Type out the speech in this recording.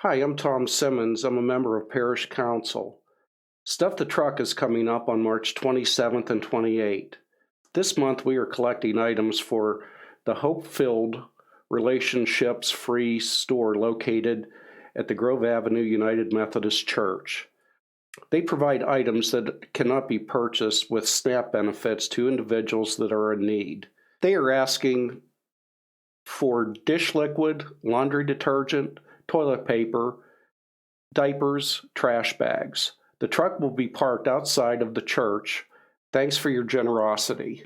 Hi, I'm Tom Simmons. I'm a member of Parish Council. Stuff the Truck is coming up on March 27th and 28th. This month we are collecting items for the Hope-Filled Relationships Free store located at the Grove Avenue United Methodist Church. They provide items that cannot be purchased with SNAP benefits to individuals that are in need. They are asking for dish liquid, laundry detergent, toilet paper, diapers, trash bags. The truck will be parked outside of the church. Thanks for your generosity.